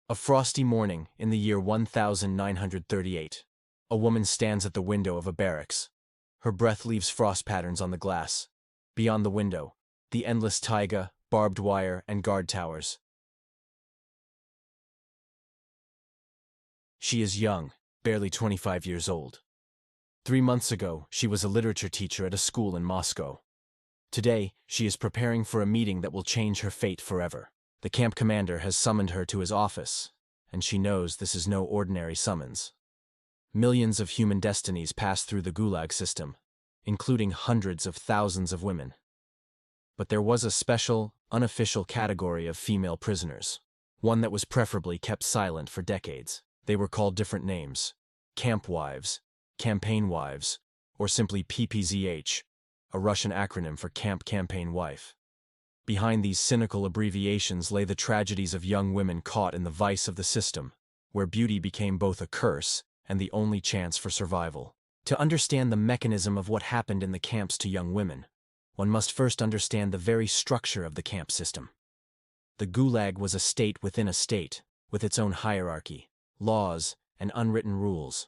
A frosty morning in the year 1938. A woman stands at the window of a barracks. Her breath leaves frost patterns on the glass. Beyond the window, the endless taiga, barbed wire, and guard towers. She is young, barely 25 years old. 3 months ago, she was a literature teacher at a school in Moscow. Today, she is preparing for a meeting that will change her fate forever. The camp commander has summoned her to his office, and she knows this is no ordinary summons. Millions of human destinies pass through the GULAG system, including hundreds of thousands of women. But there was a special, unofficial category of female prisoners, one that was preferably kept silent for decades. They were called different names: camp wives, campaign wives, or simply PPZh, a Russian acronym for Camp Campaign Wife. Behind these cynical abbreviations lay the tragedies of young women caught in the vice of the system, where beauty became both a curse and the only chance for survival. To understand the mechanism of what happened in the camps to young women, one must first understand the very structure of the camp system. The Gulag was a state within a state, with its own hierarchy, laws, and unwritten rules.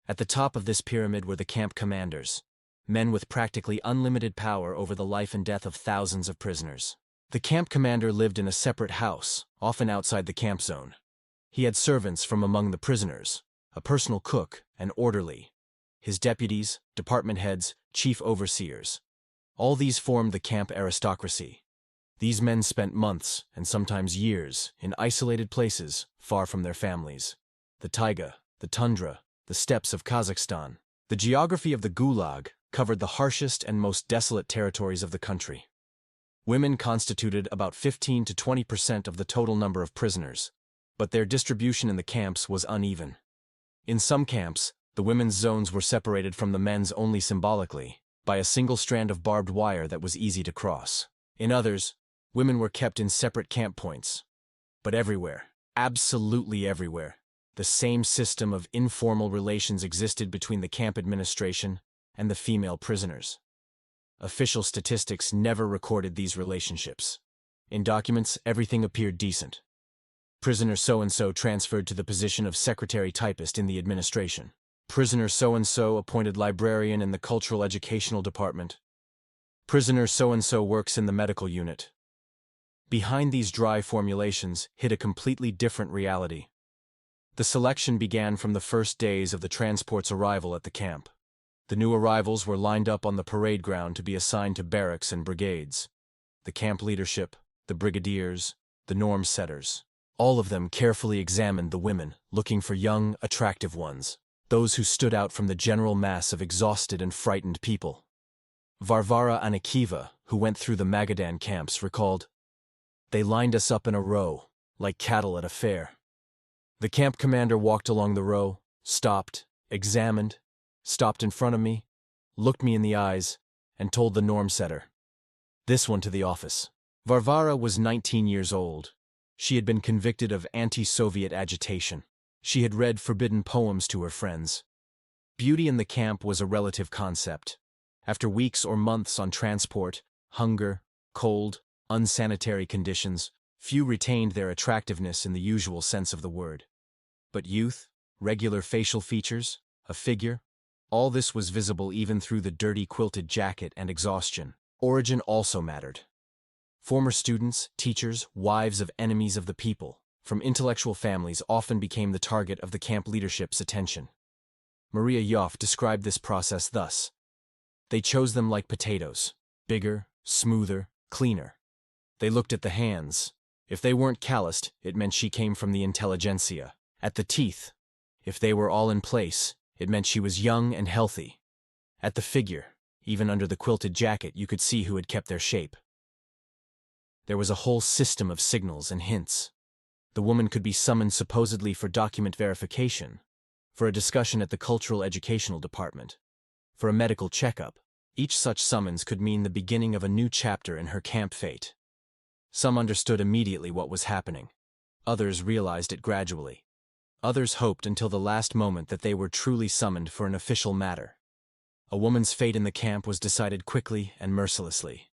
At the top of this pyramid were the camp commanders, men with practically unlimited power over the life and death of thousands of prisoners. The camp commander lived in a separate house, often outside the camp zone. He had servants from among the prisoners, a personal cook, an orderly, his deputies, department heads, chief overseers. All these formed the camp aristocracy. These men spent months, and sometimes years, in isolated places, far from their families. The taiga, the tundra, the steppes of Kazakhstan. The geography of the Gulag covered the harshest and most desolate territories of the country. Women constituted about 15 to 20% of the total number of prisoners, but their distribution in the camps was uneven. In some camps, the women's zones were separated from the men's only symbolically, by a single strand of barbed wire that was easy to cross. In others, women were kept in separate camp points. But everywhere, absolutely everywhere, the same system of informal relations existed between the camp administration and the female prisoners. Official statistics never recorded these relationships. In documents, everything appeared decent. Prisoner so-and-so transferred to the position of secretary typist in the administration. Prisoner so-and-so appointed librarian in the cultural educational department. Prisoner so-and-so works in the medical unit. Behind these dry formulations hid a completely different reality. The selection began from the first days of the transport's arrival at the camp. The new arrivals were lined up on the parade ground to be assigned to barracks and brigades. The camp leadership, the brigadiers, the norm setters, all of them carefully examined the women, looking for young, attractive ones, those who stood out from the general mass of exhausted and frightened people. Varvara Anikieva, who went through the Magadan camps, recalled, "They lined us up in a row, like cattle at a fair. The camp commander walked along the row, stopped, examined, stopped in front of me, looked me in the eyes, and told the norm setter, 'This one to the office.'" Varvara was 19 years old. She had been convicted of anti-Soviet agitation. She had read forbidden poems to her friends. Beauty in the camp was a relative concept. After weeks or months on transport, hunger, cold, unsanitary conditions, few retained their attractiveness in the usual sense of the word. But youth, regular facial features, a figure, all this was visible even through the dirty quilted jacket and exhaustion. Origin also mattered. Former students, teachers, wives of enemies of the people, from intellectual families often became the target of the camp leadership's attention. Maria Yoff described this process thus: "They chose them like potatoes, bigger, smoother, cleaner. They looked at the hands. If they weren't calloused, it meant she came from the intelligentsia. At the teeth, if they were all in place, it meant she was young and healthy. At the figure, even under the quilted jacket, you could see who had kept their shape." There was a whole system of signals and hints. The woman could be summoned supposedly for document verification, for a discussion at the cultural educational department, for a medical checkup. Each such summons could mean the beginning of a new chapter in her camp fate. Some understood immediately what was happening. Others realized it gradually. Others hoped until the last moment that they were truly summoned for an official matter. A woman's fate in the camp was decided quickly and mercilessly.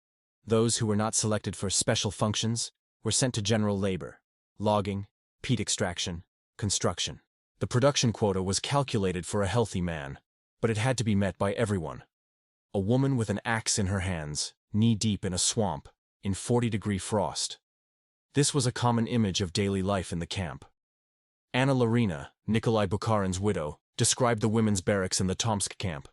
Those who were not selected for special functions were sent to general labor, logging, peat extraction, construction. The production quota was calculated for a healthy man, but it had to be met by everyone. A woman with an axe in her hands, knee-deep in a swamp, in 40-degree frost. This was a common image of daily life in the camp. Anna Larina, Nikolai Bukharin's widow, described the women's barracks in the Tomsk camp.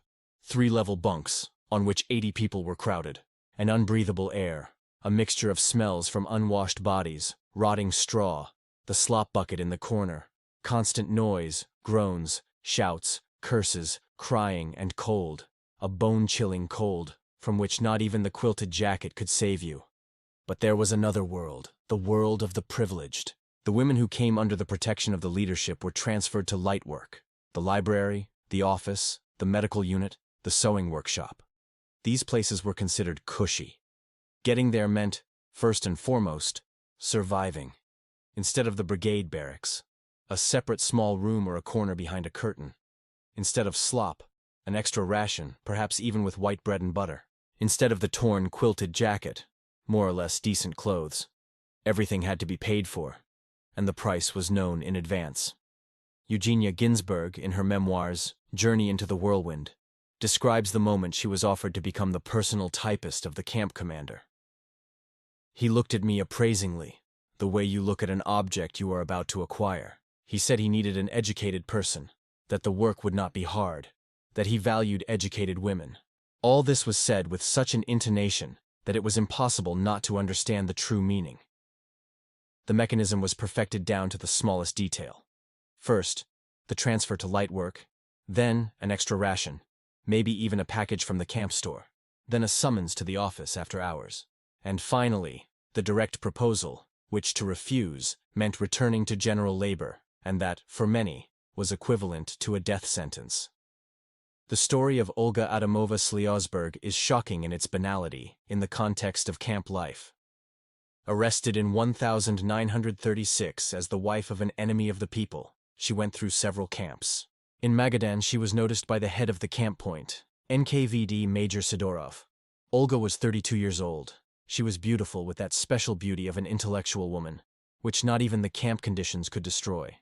3-level bunks, on which 80 people were crowded. An unbreathable air, a mixture of smells from unwashed bodies, rotting straw, the slop bucket in the corner, constant noise, groans, shouts, curses, crying, and cold. A bone-chilling cold, from which not even the quilted jacket could save you. But there was another world, the world of the privileged. The women who came under the protection of the leadership were transferred to light work: the library, the office, the medical unit, the sewing workshop. These places were considered cushy. Getting there meant, first and foremost, surviving. Instead of the brigade barracks, a separate small room or a corner behind a curtain. Instead of slop, an extra ration, perhaps even with white bread and butter. Instead of the torn quilted jacket, more or less decent clothes. Everything had to be paid for, and the price was known in advance. Eugenia Ginsberg, in her memoirs, Journey into the Whirlwind, describes the moment she was offered to become the personal typist of the camp commander. He looked at me appraisingly, the way you look at an object you are about to acquire. He said he needed an educated person, that the work would not be hard, that he valued educated women. All this was said with such an intonation that it was impossible not to understand the true meaning. The mechanism was perfected down to the smallest detail. First, the transfer to light work, then an extra ration, maybe even a package from the camp store, then a summons to the office after hours, and finally, the direct proposal, which to refuse meant returning to general labor, and that, for many, was equivalent to a death sentence. The story of Olga Adamova Sliozberg is shocking in its banality in the context of camp life. Arrested in 1936 as the wife of an enemy of the people, she went through several camps. In Magadan, she was noticed by the head of the camp point, NKVD Major Sidorov. Olga was 32 years old. She was beautiful with that special beauty of an intellectual woman, which not even the camp conditions could destroy.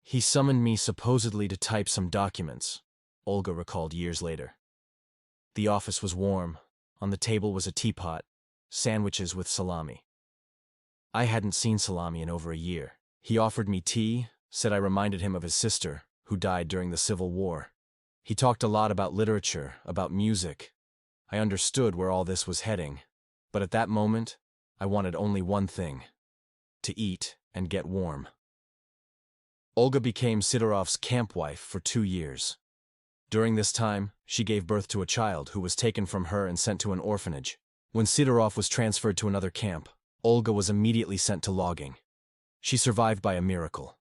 He summoned me supposedly to type some documents, Olga recalled years later. The office was warm. On the table was a teapot, sandwiches with salami. I hadn't seen salami in over a year. He offered me tea, said I reminded him of his sister, who died during the Civil War. He talked a lot about literature, about music. I understood where all this was heading, but at that moment, I wanted only one thing: to eat and get warm. Olga became Sidorov's camp wife for 2 years. During this time, she gave birth to a child who was taken from her and sent to an orphanage. When Sidorov was transferred to another camp, Olga was immediately sent to logging. She survived by a miracle.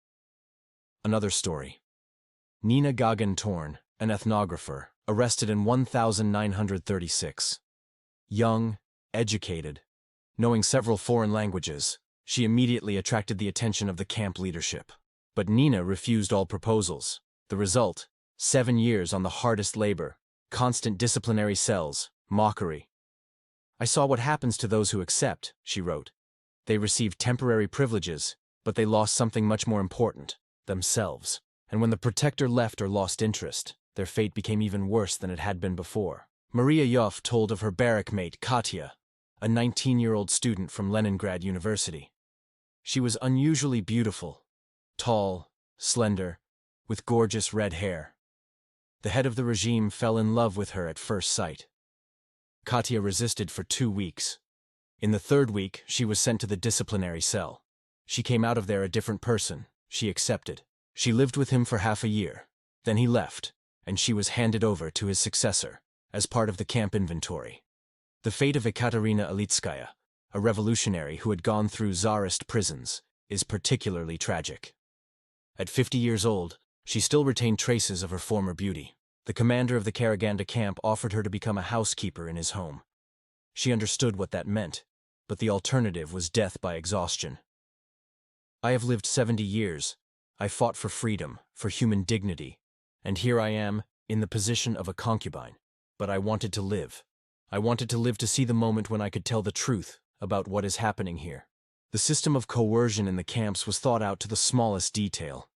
Another story. Nina Gagin-Torn, an ethnographer, arrested in 1936. Young, educated, knowing several foreign languages, she immediately attracted the attention of the camp leadership. But Nina refused all proposals. The result: 7 years on the hardest labor, constant disciplinary cells, mockery. I saw what happens to those who accept, she wrote. They received temporary privileges, but they lost something much more important: themselves. And when the protector left or lost interest, their fate became even worse than it had been before. Maria Yoff told of her barrack mate, Katya, a 19-year-old student from Leningrad University. She was unusually beautiful, tall, slender, with gorgeous red hair. The head of the regime fell in love with her at first sight. Katya resisted for 2 weeks. In the 3rd week, she was sent to the disciplinary cell. She came out of there a different person. She accepted. She lived with him for half a year. Then he left, and she was handed over to his successor, as part of the camp inventory. The fate of Ekaterina Elitskaya, a revolutionary who had gone through Tsarist prisons, is particularly tragic. At 50 years old, she still retained traces of her former beauty. The commander of the Karaganda camp offered her to become a housekeeper in his home. She understood what that meant, but the alternative was death by exhaustion. I have lived 70 years. I fought for freedom, for human dignity, and here I am, in the position of a concubine. But I wanted to live. I wanted to live to see the moment when I could tell the truth about what is happening here. The system of coercion in the camps was thought out to the smallest detail.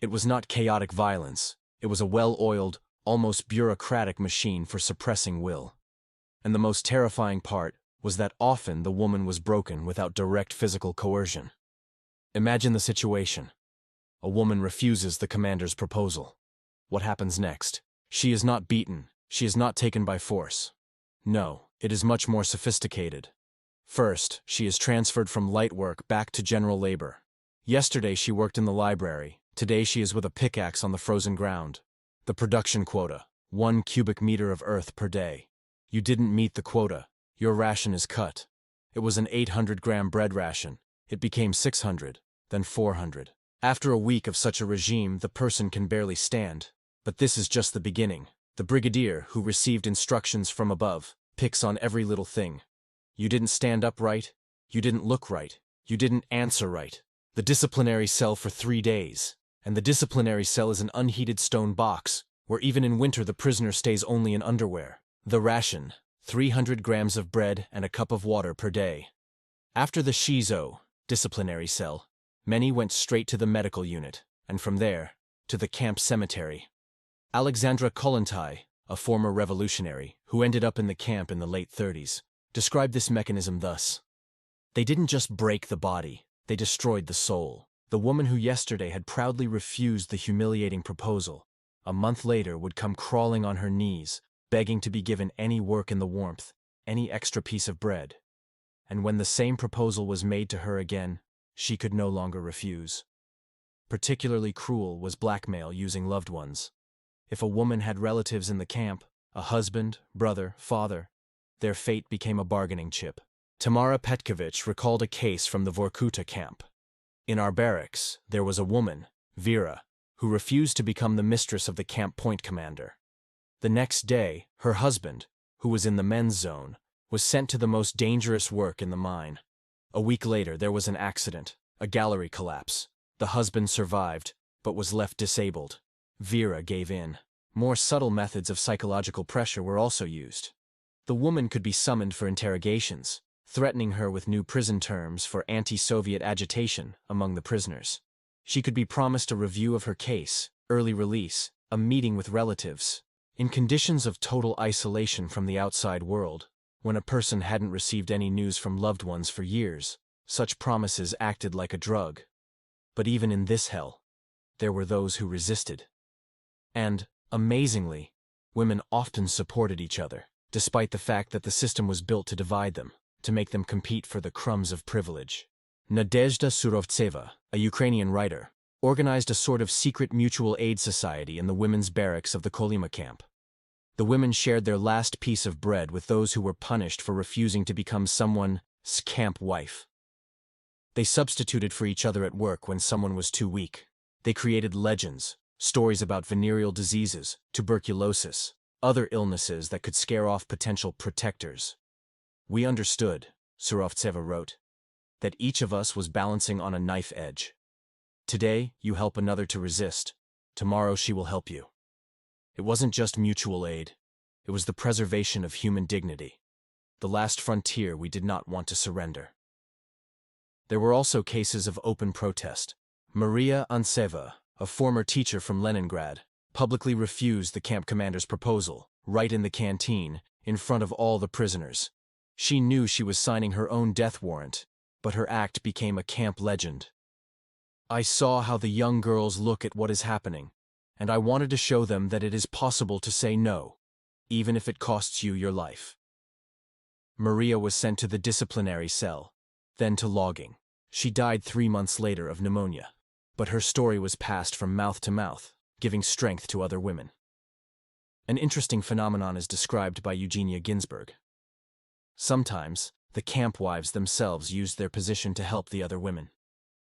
It was not chaotic violence. It was a well-oiled, almost bureaucratic machine for suppressing will. And the most terrifying part was that often the woman was broken without direct physical coercion. Imagine the situation. A woman refuses the commander's proposal. What happens next? She is not beaten. She is not taken by force. No, it is much more sophisticated. First, she is transferred from light work back to general labor. Yesterday she worked in the library. Today she is with a pickaxe on the frozen ground. The production quota: 1 cubic meter of earth per day. You didn't meet the quota. Your ration is cut. It was an 800-gram bread ration. It became 600, then 400. After a week of such a regime, the person can barely stand. But this is just the beginning. The brigadier, who received instructions from above, picks on every little thing. You didn't stand up right. You didn't look right. You didn't answer right. The disciplinary cell for 3 days. And the disciplinary cell is an unheated stone box, where even in winter the prisoner stays only in underwear. The ration: 300 grams of bread and a cup of water per day. After the shizo, disciplinary cell, many went straight to the medical unit, and from there, to the camp cemetery. Alexandra Kollontai, a former revolutionary, who ended up in the camp in the late 30s, described this mechanism thus: "They didn't just break the body, they destroyed the soul. The woman who yesterday had proudly refused the humiliating proposal, a month later would come crawling on her knees, begging to be given any work in the warmth, any extra piece of bread. And when the same proposal was made to her again, she could no longer refuse." Particularly cruel was blackmail using loved ones. If a woman had relatives in the camp, a husband, brother, father, their fate became a bargaining chip. Tamara Petkovich recalled a case from the Vorkuta camp. In our barracks, there was a woman, Vera, who refused to become the mistress of the camp point commander. The next day, her husband, who was in the men's zone, was sent to the most dangerous work in the mine. A week later, there was an accident, a gallery collapse. The husband survived, but was left disabled. Vera gave in. More subtle methods of psychological pressure were also used. The woman could be summoned for interrogations, threatening her with new prison terms for anti-Soviet agitation among the prisoners. She could be promised a review of her case, early release, a meeting with relatives. In conditions of total isolation from the outside world, when a person hadn't received any news from loved ones for years, such promises acted like a drug. But even in this hell, there were those who resisted. And, amazingly, women often supported each other, despite the fact that the system was built to divide them, to make them compete for the crumbs of privilege. Nadezhda Surovtseva, a Ukrainian writer, organized a sort of secret mutual aid society in the women's barracks of the Kolyma camp. The women shared their last piece of bread with those who were punished for refusing to become someone's camp wife. They substituted for each other at work when someone was too weak. They created legends, stories about venereal diseases, tuberculosis, other illnesses that could scare off potential protectors. "We understood," Surovtseva wrote, "that each of us was balancing on a knife edge. Today, you help another to resist. Tomorrow she will help you." It wasn't just mutual aid. It was the preservation of human dignity, the last frontier we did not want to surrender. There were also cases of open protest. Maria Antseva, a former teacher from Leningrad, publicly refused the camp commander's proposal, right in the canteen, in front of all the prisoners. She knew she was signing her own death warrant, but her act became a camp legend. "I saw how the young girls look at what is happening, and I wanted to show them that it is possible to say no, even if it costs you your life." Maria was sent to the disciplinary cell, then to logging. She died 3 months later of pneumonia, but her story was passed from mouth to mouth, giving strength to other women. An interesting phenomenon is described by Eugenia Ginsburg. Sometimes, the camp wives themselves used their position to help the other women.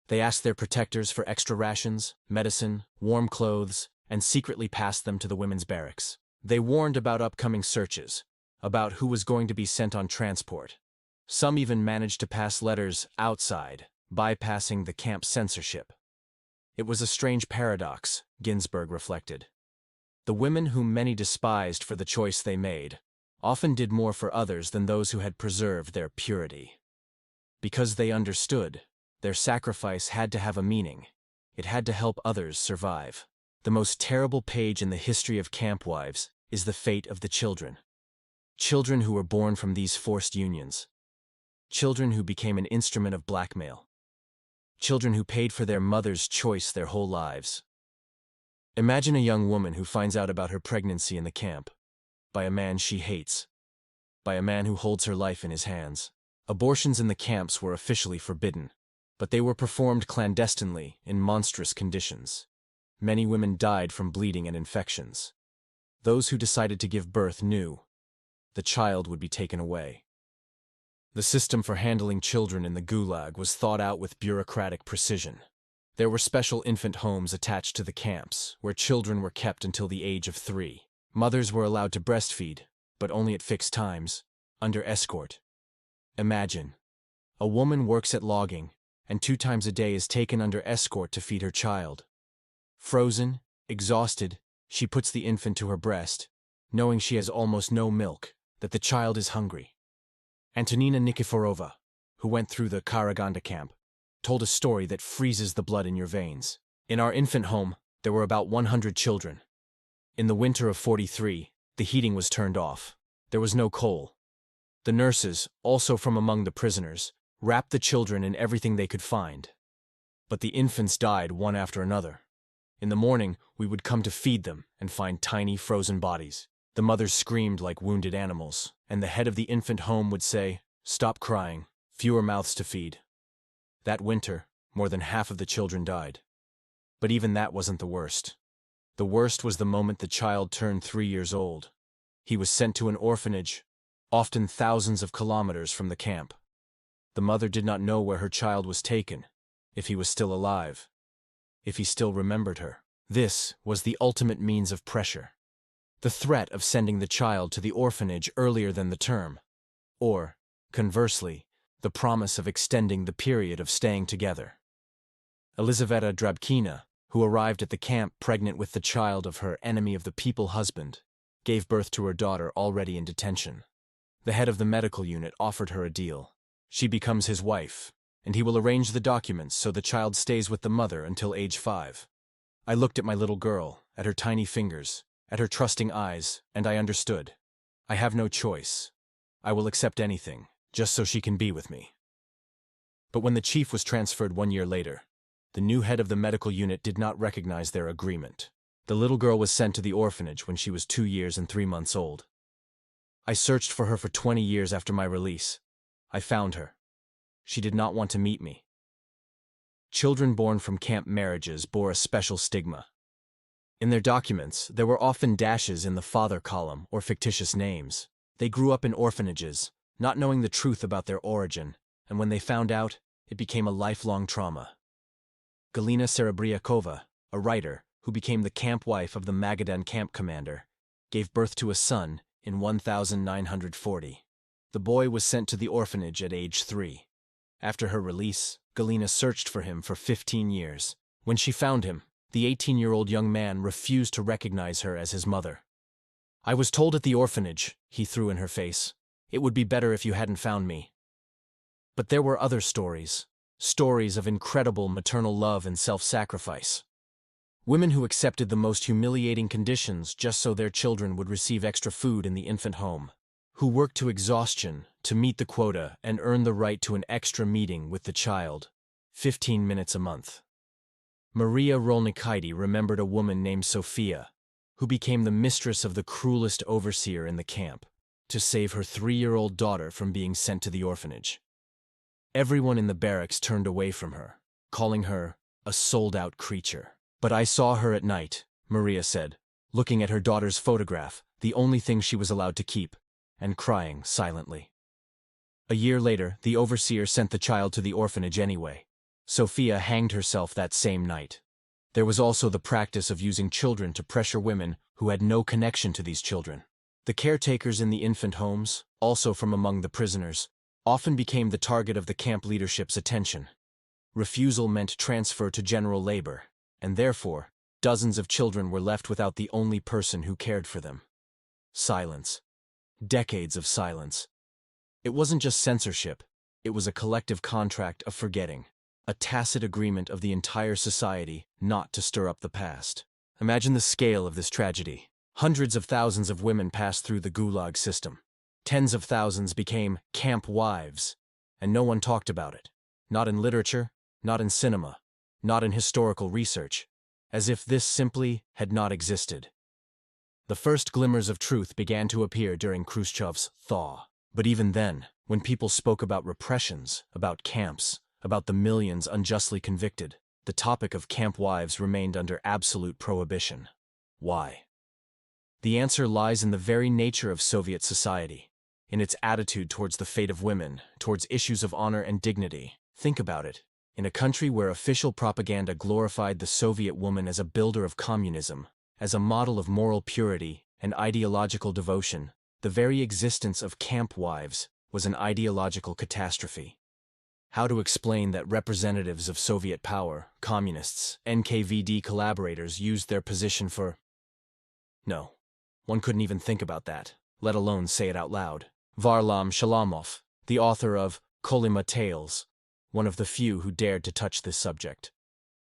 They asked their protectors for extra rations, medicine, warm clothes, and secretly passed them to the women's barracks. They warned about upcoming searches, about who was going to be sent on transport. Some even managed to pass letters outside, bypassing the camp censorship. It was a strange paradox, Ginsburg reflected. The women whom many despised for the choice they made often did more for others than those who had preserved their purity. Because they understood, their sacrifice had to have a meaning. It had to help others survive. The most terrible page in the history of camp wives is the fate of the children. Children who were born from these forced unions. Children who became an instrument of blackmail. Children who paid for their mother's choice their whole lives. Imagine a young woman who finds out about her pregnancy in the camp, by a man she hates, by a man who holds her life in his hands. Abortions in the camps were officially forbidden, but they were performed clandestinely in monstrous conditions. Many women died from bleeding and infections. Those who decided to give birth knew the child would be taken away. The system for handling children in the Gulag was thought out with bureaucratic precision. There were special infant homes attached to the camps, where children were kept until the age of 3. Mothers were allowed to breastfeed, but only at fixed times, under escort. Imagine, a woman works at logging, and 2 times a day is taken under escort to feed her child. Frozen, exhausted, she puts the infant to her breast, knowing she has almost no milk, that the child is hungry. Antonina Nikiforova, who went through the Karaganda camp, told a story that freezes the blood in your veins. In our infant home, there were about 100 children. In the winter of 43, the heating was turned off. There was no coal. The nurses, also from among the prisoners, wrapped the children in everything they could find. But the infants died one after another. In the morning, we would come to feed them and find tiny frozen bodies. The mothers screamed like wounded animals, and the head of the infant home would say, "Stop crying, fewer mouths to feed." That winter, more than half of the children died. But even that wasn't the worst. The worst was the moment the child turned 3 years old. He was sent to an orphanage, often thousands of kilometers from the camp. The mother did not know where her child was taken, if he was still alive, if he still remembered her. This was the ultimate means of pressure. The threat of sending the child to the orphanage earlier than the term, or, conversely, the promise of extending the period of staying together. Elizaveta Drabkina, who arrived at the camp pregnant with the child of her enemy of the people husband, gave birth to her daughter already in detention. The head of the medical unit offered her a deal. She becomes his wife, and he will arrange the documents so the child stays with the mother until age 5. I looked at my little girl, at her tiny fingers, at her trusting eyes, and I understood. I have no choice. I will accept anything, just so she can be with me. But when the chief was transferred 1 year later, the new head of the medical unit did not recognize their agreement. The little girl was sent to the orphanage when she was 2 years and 3 months old. I searched for her for 20 years after my release. I found her. She did not want to meet me. Children born from camp marriages bore a special stigma. In their documents, there were often dashes in the father column or fictitious names. They grew up in orphanages, not knowing the truth about their origin, and when they found out, it became a lifelong trauma. Galina Serebriakova, a writer, who became the camp wife of the Magadan camp commander, gave birth to a son in 1940. The boy was sent to the orphanage at age 3. After her release, Galina searched for him for 15 years. When she found him, the 18-year-old young man refused to recognize her as his mother. "I was told at the orphanage," he threw in her face, "it would be better if you hadn't found me." But there were other stories, stories of incredible maternal love and self-sacrifice. Women who accepted the most humiliating conditions just so their children would receive extra food in the infant home, who worked to exhaustion to meet the quota and earn the right to an extra meeting with the child, 15 minutes a month. Maria Rolnikaite remembered a woman named Sofia, who became the mistress of the cruelest overseer in the camp, to save her 3-year-old daughter from being sent to the orphanage. Everyone in the barracks turned away from her, calling her a sold-out creature. "But I saw her at night," Maria said, looking at her daughter's photograph, the only thing she was allowed to keep, and crying silently. A year later, the overseer sent the child to the orphanage anyway. Sophia hanged herself that same night. There was also the practice of using children to pressure women who had no connection to these children. The caretakers in the infant homes, also from among the prisoners, often became the target of the camp leadership's attention. Refusal meant transfer to general labor, and therefore, dozens of children were left without the only person who cared for them. Silence. Decades of silence. It wasn't just censorship, It was a collective contract of forgetting, a tacit agreement of the entire society not to stir up the past. Imagine the scale of this tragedy. Hundreds of thousands of women passed through the Gulag system. Tens of thousands became camp wives, and no one talked about it. Not in literature, not in cinema, not in historical research, as if this simply had not existed. The first glimmers of truth began to appear during Khrushchev's thaw. But even then, when people spoke about repressions, about camps, about the millions unjustly convicted, the topic of camp wives remained under absolute prohibition. Why? The answer lies in the very nature of Soviet society, in its attitude towards the fate of women, towards issues of honor and dignity. Think about it. In a country where official propaganda glorified the Soviet woman as a builder of communism, as a model of moral purity and ideological devotion, the very existence of camp wives was an ideological catastrophe. How to explain that representatives of Soviet power, communists, NKVD collaborators used their position for... No, one couldn't even think about that, let alone say it out loud. Varlam Shalamov, the author of Kolyma Tales, one of the few who dared to touch this subject.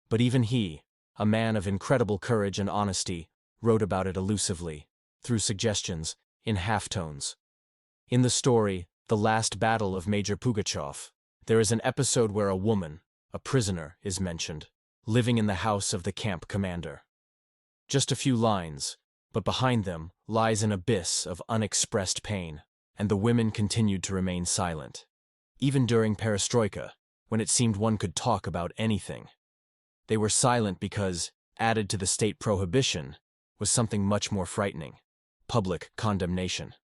But even he, a man of incredible courage and honesty, wrote about it elusively, through suggestions, in halftones. In the story, The Last Battle of Major Pugachev, there is an episode where a woman, a prisoner, is mentioned, living in the house of the camp commander. Just a few lines, but behind them lies an abyss of unexpressed pain, and the women continued to remain silent. Even during perestroika, when it seemed one could talk about anything. They were silent because, added to the state prohibition, was something much more frightening: public condemnation.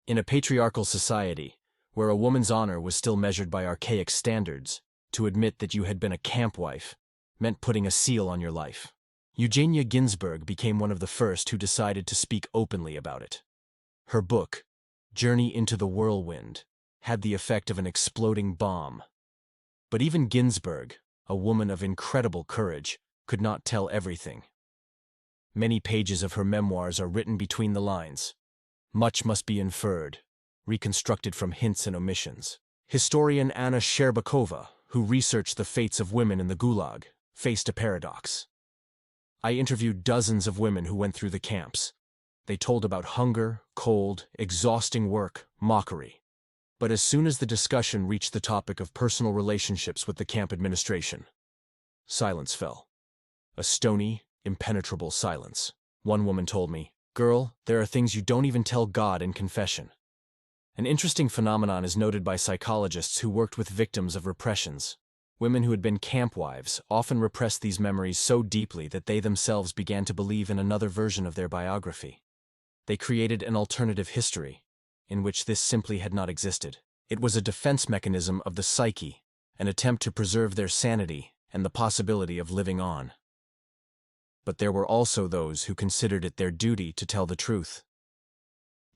In a patriarchal society, where a woman's honor was still measured by archaic standards, to admit that you had been a camp wife meant putting a seal on your life. Eugenia Ginsburg became one of the first who decided to speak openly about it. Her book, Journey into the Whirlwind, had the effect of an exploding bomb. But even Ginsburg, a woman of incredible courage, could not tell everything. Many pages of her memoirs are written between the lines. Much must be inferred, reconstructed from hints and omissions. Historian Anna Sherbakova, who researched the fates of women in the Gulag, faced a paradox. I interviewed dozens of women who went through the camps. They told about hunger, cold, exhausting work, mockery. But as soon as the discussion reached the topic of personal relationships with the camp administration, silence fell. A stony, impenetrable silence. One woman told me, "Girl, there are things you don't even tell God in confession." An interesting phenomenon is noted by psychologists who worked with victims of repressions. Women who had been camp wives often repressed these memories so deeply that they themselves began to believe in another version of their biography. They created an alternative history, in which this simply had not existed. It was a defense mechanism of the psyche, an attempt to preserve their sanity and the possibility of living on. But there were also those who considered it their duty to tell the truth.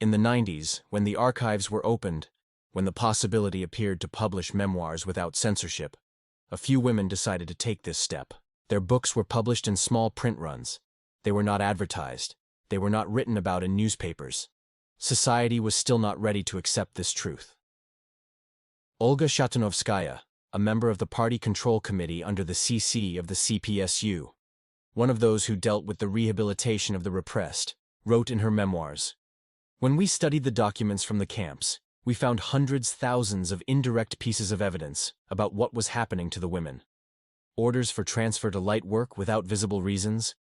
In the 90s, when the archives were opened, when the possibility appeared to publish memoirs without censorship, a few women decided to take this step. Their books were published in small print runs. They were not advertised. They were not written about in newspapers. Society was still not ready to accept this truth. Olga Shatanovskaya, a member of the Party Control Committee under the CC of the CPSU, one of those who dealt with the rehabilitation of the repressed, wrote in her memoirs, "When we studied the documents from the camps, we found thousands of indirect pieces of evidence about what was happening to the women. Orders for transfer to light work without visible reasons,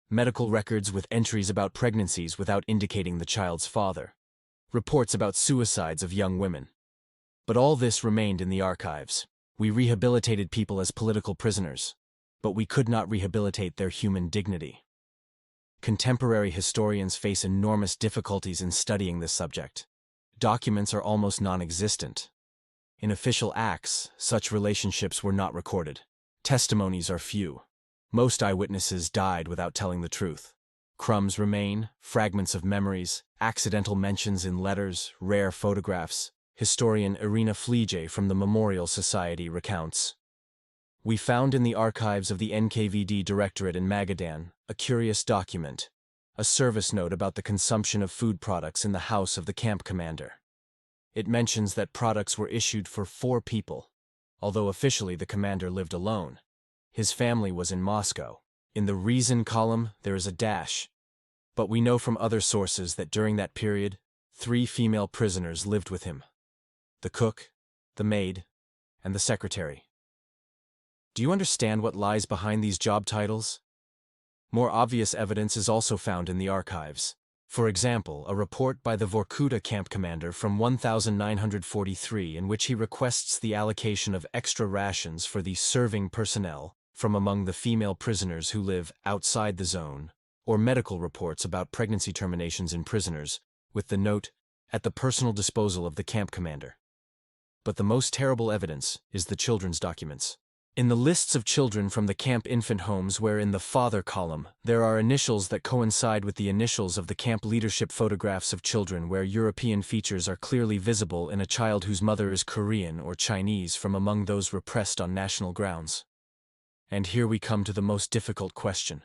medical records with entries about pregnancies without indicating the child's father, reports about suicides of young women. But all this remained in the archives. We rehabilitated people as political prisoners, but we could not rehabilitate their human dignity." Contemporary historians face enormous difficulties in studying this subject. Documents are almost non-existent. In official acts, such relationships were not recorded. Testimonies are few. Most eyewitnesses died without telling the truth. Crumbs remain, fragments of memories, accidental mentions in letters, rare photographs. Historian Irina Flige from the Memorial Society recounts, "We found in the archives of the NKVD Directorate in Magadan a curious document, a service note about the consumption of food products in the house of the camp commander. it mentions that products were issued for 4 people, although officially the commander lived alone. His family was in Moscow. In the reason column, there is a dash. But we know from other sources that during that period, 3 female prisoners lived with him: the cook, the maid, and the secretary. Do you understand what lies behind these job titles? More obvious evidence is also found in the archives. For example, a report by the Vorkuta camp commander from 1943 in which he requests the allocation of extra rations for the serving personnel from among the female prisoners who live outside the zone, or medical reports about pregnancy terminations in prisoners, with the note, "at the personal disposal of the camp commander." But the most terrible evidence is the children's documents. In the lists of children from the camp infant homes where in the father column there are initials that coincide with the initials of the camp leadership photographs of children where European features are clearly visible in a child whose mother is Korean or Chinese from among those repressed on national grounds. And here we come to the most difficult question,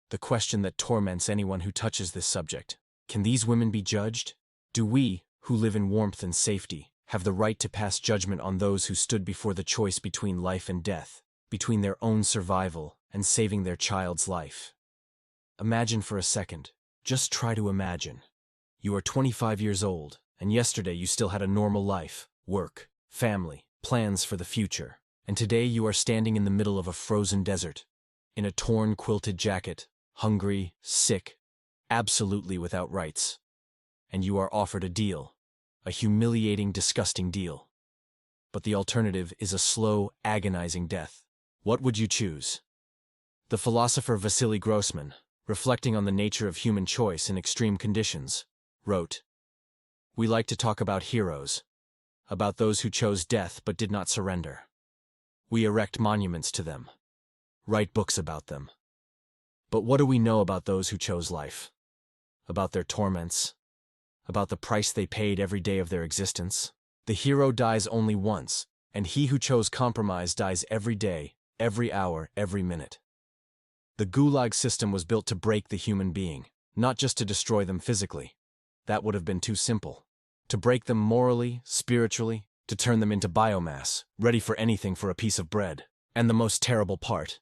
the question that torments anyone who touches this subject. Can these women be judged? Do we, who live in warmth and safety, have the right to pass judgment on those who stood before the choice between life and death, between their own survival and saving their child's life? Imagine for a second, just try to imagine. You are 25 years old, and yesterday you still had a normal life, work, family, plans for the future, and today you are standing in the middle of a frozen desert, in a torn quilted jacket, hungry, sick, absolutely without rights. And you are offered a deal. A humiliating, disgusting deal. But the alternative is a slow, agonizing death. What would you choose? The philosopher Vasily Grossman, reflecting on the nature of human choice in extreme conditions, wrote, "We like to talk about heroes, about those who chose death but did not surrender. We erect monuments to them, write books about them. But what do we know about those who chose life? About their torments? About the price they paid every day of their existence? The hero dies only once, and he who chose compromise dies every day, every hour, every minute. The Gulag system was built to break the human being, not just to destroy them physically. That would have been too simple. To break them morally, spiritually, to turn them into biomass, ready for anything for a piece of bread. And the most terrible part,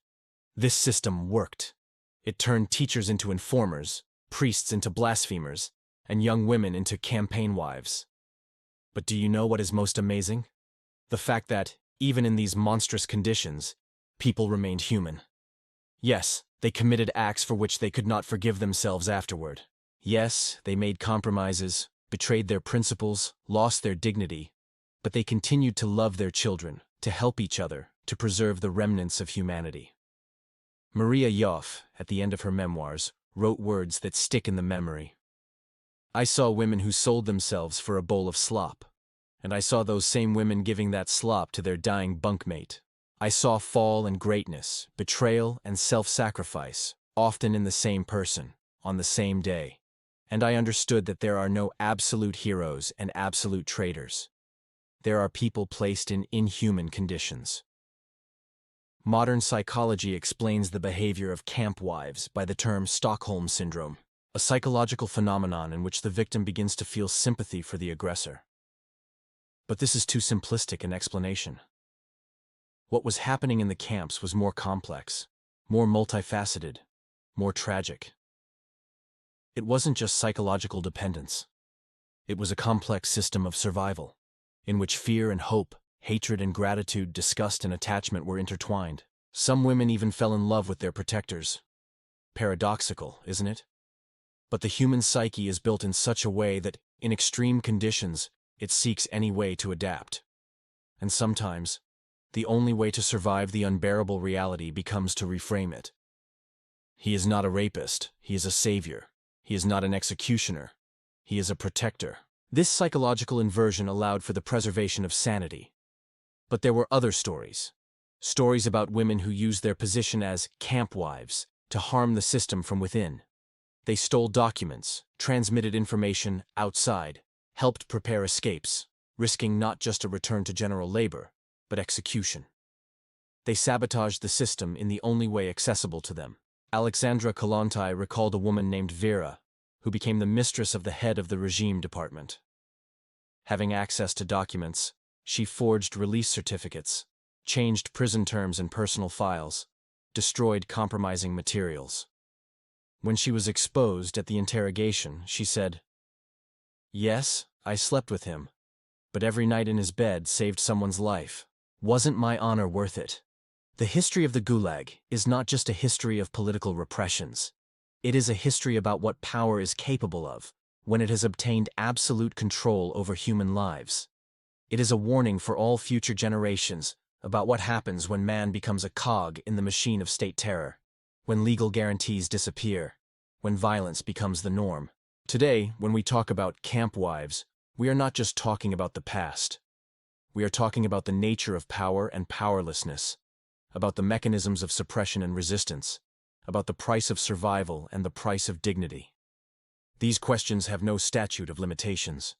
this system worked. It turned teachers into informers, priests into blasphemers, and young women into campaign wives. But do you know what is most amazing? The fact that, even in these monstrous conditions, people remained human. Yes, they committed acts for which they could not forgive themselves afterward. Yes, they made compromises, betrayed their principles, lost their dignity, but they continued to love their children, to help each other, to preserve the remnants of humanity. Maria Yoff, at the end of her memoirs, wrote words that stick in the memory. "I saw women who sold themselves for a bowl of slop, and I saw those same women giving that slop to their dying bunkmate. I saw fall and greatness, betrayal and self-sacrifice, often in the same person, on the same day. And I understood that there are no absolute heroes and absolute traitors. There are people placed in inhuman conditions." Modern psychology explains the behavior of camp wives by the term Stockholm Syndrome, a psychological phenomenon in which the victim begins to feel sympathy for the aggressor. But this is too simplistic an explanation. What was happening in the camps was more complex, more multifaceted, more tragic. It wasn't just psychological dependence. It was a complex system of survival, in which fear and hope, hatred and gratitude, disgust and attachment were intertwined. Some women even fell in love with their protectors. Paradoxical, isn't it? But the human psyche is built in such a way that, in extreme conditions, it seeks any way to adapt. And sometimes, the only way to survive the unbearable reality becomes to reframe it. He is not a rapist, he is a savior. He is not an executioner, he is a protector. This psychological inversion allowed for the preservation of sanity. But there were other stories. Stories about women who used their position as camp wives to harm the system from within. They stole documents, transmitted information outside, helped prepare escapes, risking not just a return to general labor, but execution. They sabotaged the system in the only way accessible to them. Alexandra Kollontai recalled a woman named Vera, who became the mistress of the head of the regime department. Having access to documents, she forged release certificates, changed prison terms and personal files, destroyed compromising materials. When she was exposed at the interrogation, she said, "Yes, I slept with him, but every night in his bed saved someone's life. Wasn't my honor worth it?" The history of the Gulag is not just a history of political repressions. It is a history about what power is capable of when it has obtained absolute control over human lives. It is a warning for all future generations about what happens when man becomes a cog in the machine of state terror, when legal guarantees disappear, when violence becomes the norm. Today, when we talk about camp wives, we are not just talking about the past. We are talking about the nature of power and powerlessness, about the mechanisms of suppression and resistance, about the price of survival and the price of dignity. These questions have no statute of limitations.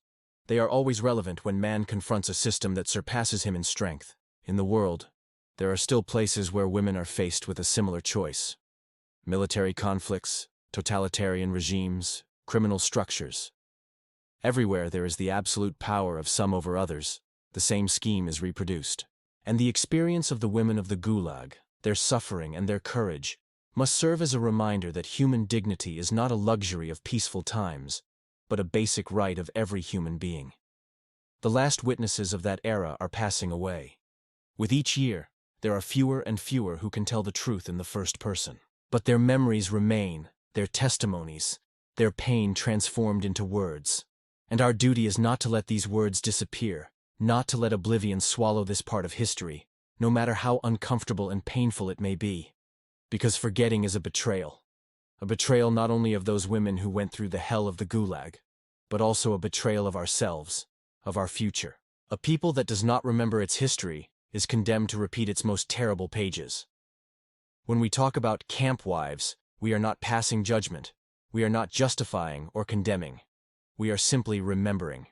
They are always relevant when man confronts a system that surpasses him in strength. In the world, there are still places where women are faced with a similar choice. Military conflicts, totalitarian regimes, criminal structures. Everywhere there is the absolute power of some over others, the same scheme is reproduced. And the experience of the women of the Gulag, their suffering and their courage, must serve as a reminder that human dignity is not a luxury of peaceful times, but a basic right of every human being. The last witnesses of that era are passing away. With each year, there are fewer and fewer who can tell the truth in the first person. But their memories remain, their testimonies, their pain transformed into words. And our duty is not to let these words disappear, not to let oblivion swallow this part of history, no matter how uncomfortable and painful it may be. Because forgetting is a betrayal not only of those women who went through the hell of the Gulag, but also a betrayal of ourselves, of our future. A people that does not remember its history is condemned to repeat its most terrible pages. When we talk about camp wives, we are not passing judgment, we are not justifying or condemning, we are simply remembering.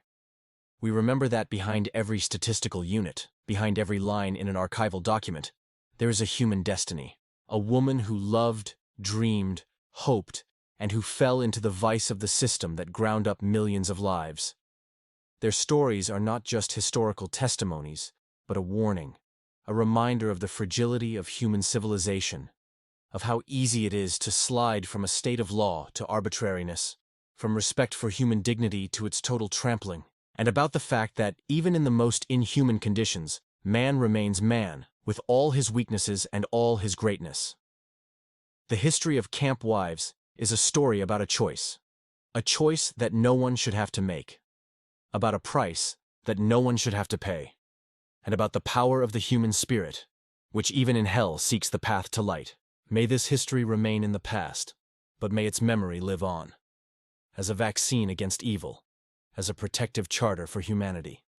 We remember that behind every statistical unit, behind every line in an archival document, there is a human destiny. A woman who loved, dreamed, hoped, and who fell into the vice of the system that ground up millions of lives. Their stories are not just historical testimonies, but a warning, a reminder of the fragility of human civilization, of how easy it is to slide from a state of law to arbitrariness, from respect for human dignity to its total trampling, and about the fact that, even in the most inhuman conditions, man remains man, with all his weaknesses and all his greatness. The history of camp wives is a story about a choice that no one should have to make, about a price that no one should have to pay, and about the power of the human spirit, which even in hell seeks the path to light. May this history remain in the past, but may its memory live on, as a vaccine against evil, as a protective charter for humanity.